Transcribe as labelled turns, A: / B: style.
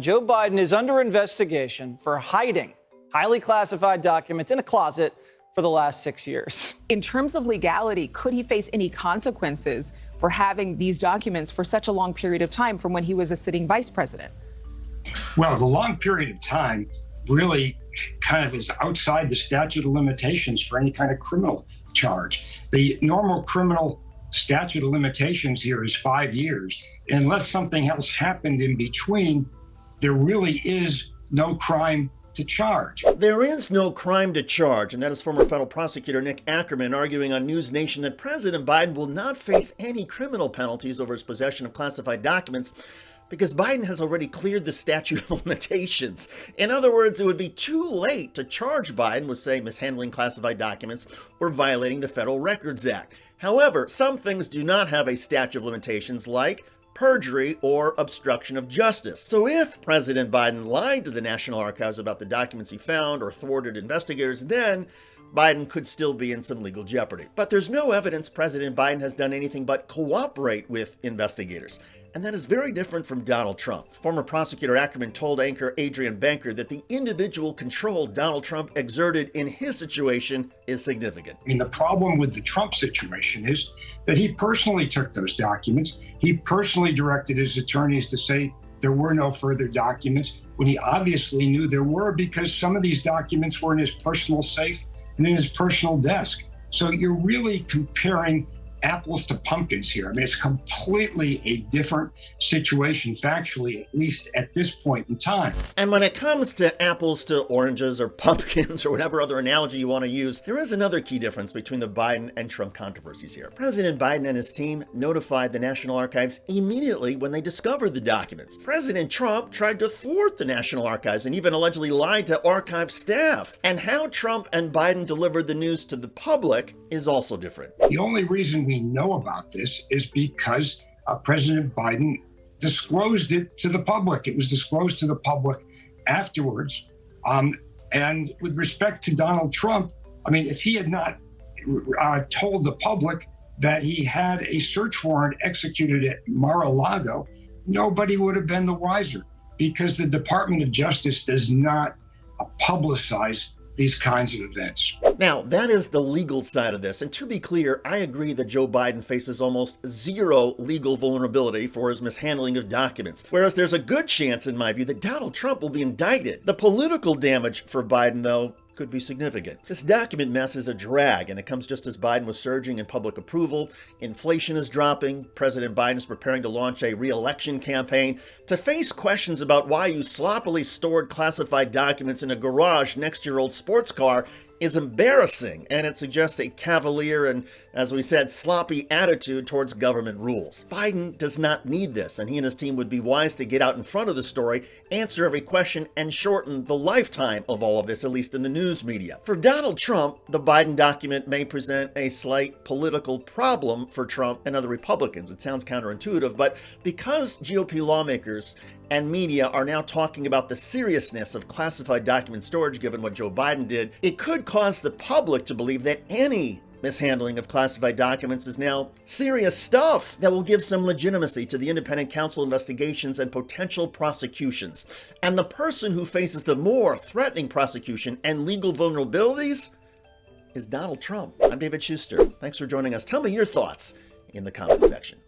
A: Joe Biden is under investigation for hiding highly classified documents in a closet for the last 6 years.
B: In terms of legality, could he face any consequences for having these documents for such a long period of time from when he was a sitting vice president?
C: Well, the long period of time really kind of is outside the statute of limitations for any kind of criminal charge. The normal criminal statute of limitations here is 5 years. Unless something else happened in between, there really is no crime to charge.
D: There is no crime to charge, and that is former federal prosecutor Nick Ackerman arguing on News Nation that President Biden will not face any criminal penalties over his possession of classified documents because Biden has already cleared the statute of limitations. In other words, it would be too late to charge Biden with, say, mishandling classified documents or violating the Federal Records Act. However, some things do not have a statute of limitations, like perjury or obstruction of justice. So if President Biden lied to the National Archives about the documents he found or thwarted investigators, then Biden could still be in some legal jeopardy. But there's no evidence President Biden has done anything but cooperate with investigators. And that is very different from Donald Trump. Former prosecutor Ackerman told anchor Adrian Banker that the individual control Donald Trump exerted in his situation is significant.
C: I mean, the problem with the Trump situation is that he personally took those documents. He personally directed his attorneys to say there were no further documents when he obviously knew there were, because some of these documents were in his personal safe and in his personal desk. So you're really comparing apples to pumpkins here. I mean, it's completely a different situation factually, at least at this point in time.
D: And when it comes to apples to oranges or pumpkins or whatever other analogy you want to use, there is another key difference between the Biden and Trump controversies here. President Biden and his team notified the National Archives immediately when they discovered the documents. President Trump tried to thwart the National Archives and even allegedly lied to archive staff. And how Trump and Biden delivered the news to the public is also different.
C: The only reason we know about this is because President Biden disclosed it to the public. It was disclosed to the public afterwards. And with respect to Donald Trump, I mean, if he had not told the public that he had a search warrant executed at Mar-a-Lago, nobody would have been the wiser, because the Department of Justice does not publicize these kinds of events.
D: Now, that is the legal side of this. And to be clear, I agree that Joe Biden faces almost zero legal vulnerability for his mishandling of documents. Whereas there's a good chance, in my view, that Donald Trump will be indicted. The political damage for Biden, though, could be significant. This document mess is a drag, and it comes just as Biden was surging in public approval. Inflation is dropping. President Biden is preparing to launch a re-election campaign. To face questions about why you sloppily stored classified documents in a garage next to your old sports car is embarrassing, and it suggests a cavalier and, as we said, sloppy attitude towards government rules. Biden does not need this, and he and his team would be wise to get out in front of the story, answer every question, and shorten the lifetime of all of this, at least in the news media. For Donald Trump, the Biden document may present a slight political problem for Trump and other Republicans. It sounds counterintuitive, but because GOP lawmakers and media are now talking about the seriousness of classified document storage given what Joe Biden did, it could cause the public to believe that any mishandling of classified documents is now serious stuff that will give some legitimacy to the independent counsel investigations and potential prosecutions. And the person who faces the more threatening prosecution and legal vulnerabilities is Donald Trump. I'm David Shuster. Thanks for joining us. Tell me your thoughts in the comment section.